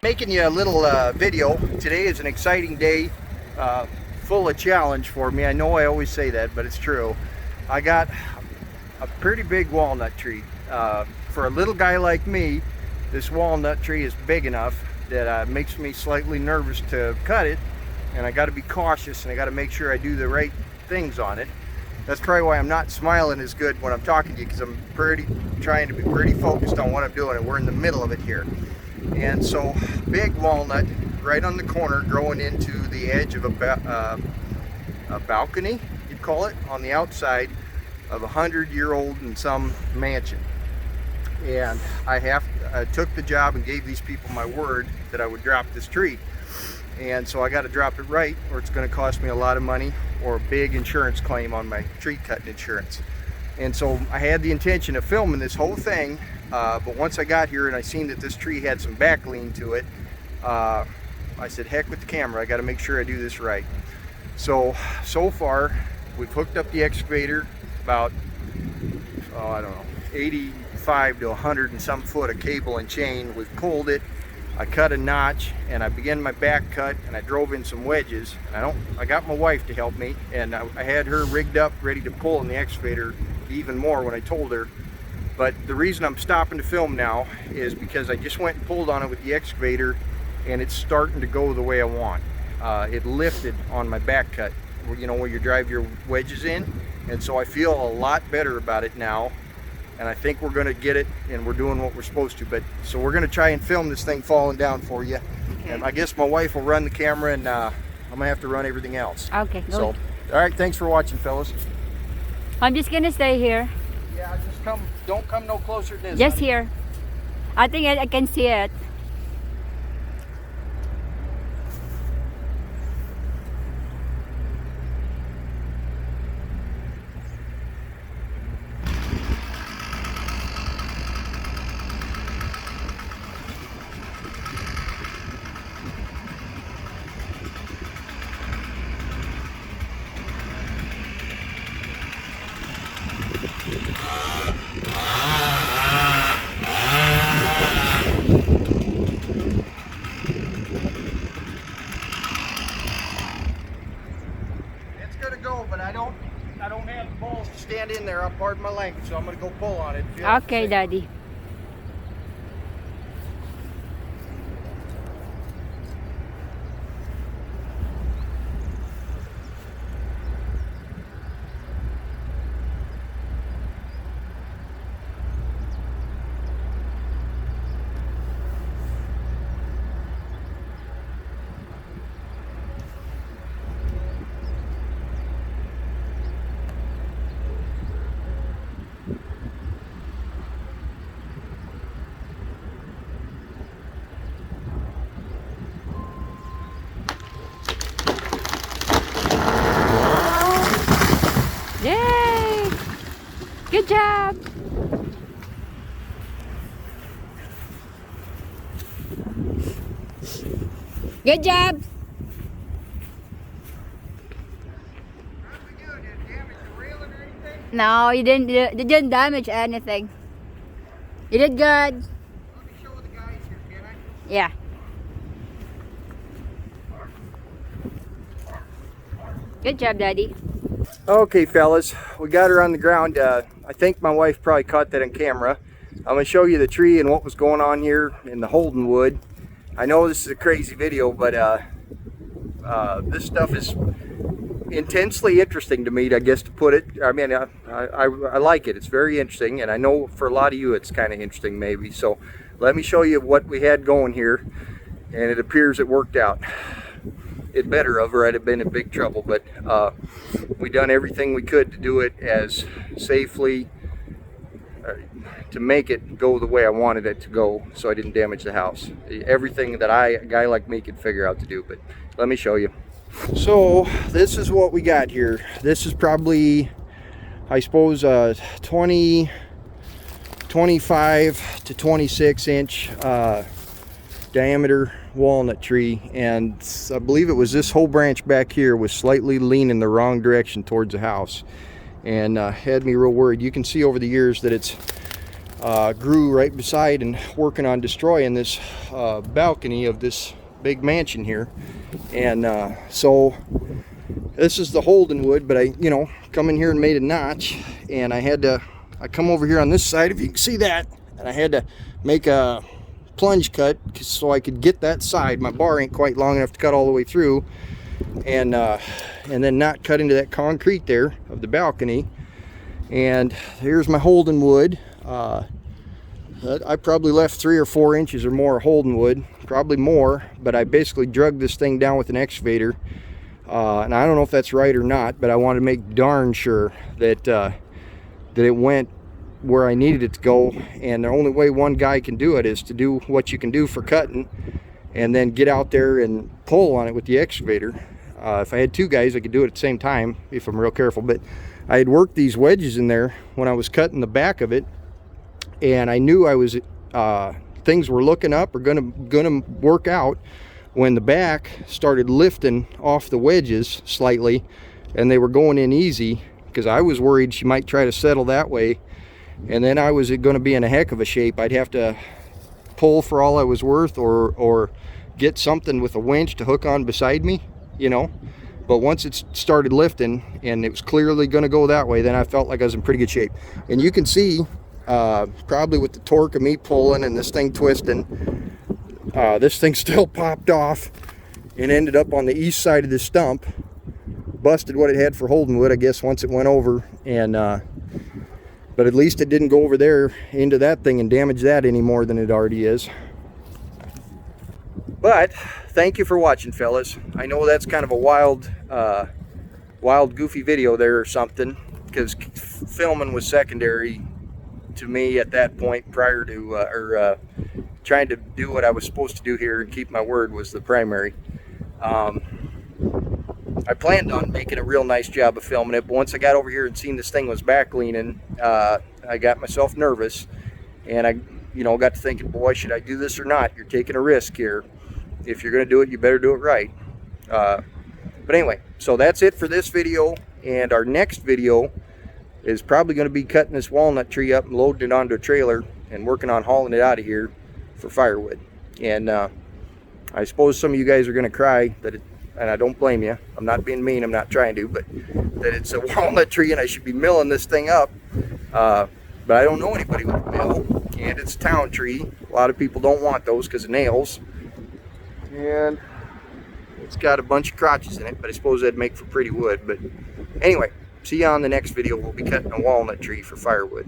Making you a little video. Today is an exciting day, full of challenge for me. I know I always say that, but it's true. I got a pretty big walnut tree. For a little guy like me, this walnut tree is big enough that makes me slightly nervous to cut it, and I got to be cautious and I got to make sure I do the right things on it. That's probably why I'm not smiling as good when I'm talking to you, because I'm trying to be pretty focused on what I'm doing, and we're in the middle of it here. And so, big walnut right on the corner, growing into the edge of a balcony, you'd call it, on the outside of a 100-year-old and some mansion. And I took the job and gave these people my word that I would drop this tree. And so I got to drop it right, or it's going to cost me a lot of money or a big insurance claim on my tree cutting insurance. And so I had the intention of filming this whole thing, but once I got here and I seen that this tree had some back lean to it, I said, heck with the camera, I got to make sure I do this right. So far, we've hooked up the excavator about, I don't know, 85 to 100 and some foot of cable and chain. We've pulled it. I cut a notch and I began my back cut, and I drove in some wedges, and I got my wife to help me, and I had her rigged up ready to pull in the excavator even more when I told her. But the reason I'm stopping to film now is because I just went and pulled on it with the excavator, and it's starting to go the way I want. It lifted on my back cut, you know, where you drive your wedges in, and so I feel a lot better about it now. And I think we're going to get it, and we're doing what we're supposed to. But so we're going to try and film this thing falling down for you. Okay. And I guess my wife will run the camera, and I'm going to have to run everything else. Okay, good. So, all right, thanks for watching, fellas. I'm just going to stay here. Yeah, just don't come no closer to this. Just honey. here. I think I can see it. But I don't have the balls to stand in there. I'll pardon my language, so I'm going to go pull on it. Okay, Daddy. Yay! Good job! Good job! No, you didn't damage anything. You did good. Let me show the guys here, can I? Yeah. Good job, Daddy. Okay, fellas, we got her on the ground. I think my wife probably caught that on camera. I'm going to show you the tree and what was going on here in the Holden wood. I know this is a crazy video, but this stuff is intensely interesting to me, I guess, to put it. I mean, I like it. It's very interesting, and I know for a lot of you it's kind of interesting maybe. So let me show you what we had going here, and it appears it worked out. It better have, or I'd have been in big trouble, but we done everything we could to do it as safely, to make it go the way I wanted it to go, so I didn't damage the house. Everything that a guy like me could figure out to do, but let me show you. So this is what we got here. This is probably, I suppose, 25 to 26 inch diameter walnut tree, and I believe it was this whole branch back here was slightly leaning the wrong direction towards the house, and had me real worried. You can see over the years that it's grew right beside and working on destroying this balcony of this big mansion here. And so this is the Holden wood, but I, you know, come in here and made a notch, and I come over here on this side, if you can see that, and I had to make a plunge cut so I could get that side. My bar ain't quite long enough to cut all the way through, and then not cut into that concrete there of the balcony. And here's my Holden wood. I probably left 3 or 4 inches or more Holden wood, probably more, but I basically drug this thing down with an excavator. And I don't know if that's right or not, but I want to make darn sure that that it went where I needed it to go. And the only way one guy can do it is to do what you can do for cutting, and then get out there and pull on it with the excavator. If I had 2 guys, I could do it at the same time if I'm real careful. But I had worked these wedges in there when I was cutting the back of it, and I knew I was things were looking up or gonna work out when the back started lifting off the wedges slightly, and they were going in easy, because I was worried she might try to settle that way, and then I was going to be in a heck of a shape. I'd have to pull for all I was worth, or get something with a winch to hook on beside me, you know. But once it started lifting and it was clearly going to go that way, then I felt like I was in pretty good shape. And you can see probably with the torque of me pulling and this thing twisting, this thing still popped off and ended up on the east side of the stump, busted what it had for Holden wood, I guess, once it went over. And but at least it didn't go over there into that thing and damage that any more than it already is. But thank you for watching, fellas. I know that's kind of a wild goofy video there or something, because filming was secondary to me at that point. Prior to trying to do what I was supposed to do here and keep my word was the primary. I planned on making a real nice job of filming it, but once I got over here and seen this thing was back leaning, I got myself nervous, and I, you know, got to thinking, boy, should I do this or not? You're taking a risk here. If you're going to do it, you better do it right. But anyway, so that's it for this video, and our next video is probably going to be cutting this walnut tree up and loading it onto a trailer and working on hauling it out of here for firewood. And I suppose some of you guys are going to cry that it, and I don't blame you. I'm not being mean, I'm not trying to, but that it's a walnut tree and I should be milling this thing up. But I don't know anybody with a mill, and it's a town tree. A lot of people don't want those because of nails. And it's got a bunch of crotches in it, but I suppose that'd make for pretty wood. But anyway, see you on the next video. We'll be cutting a walnut tree for firewood.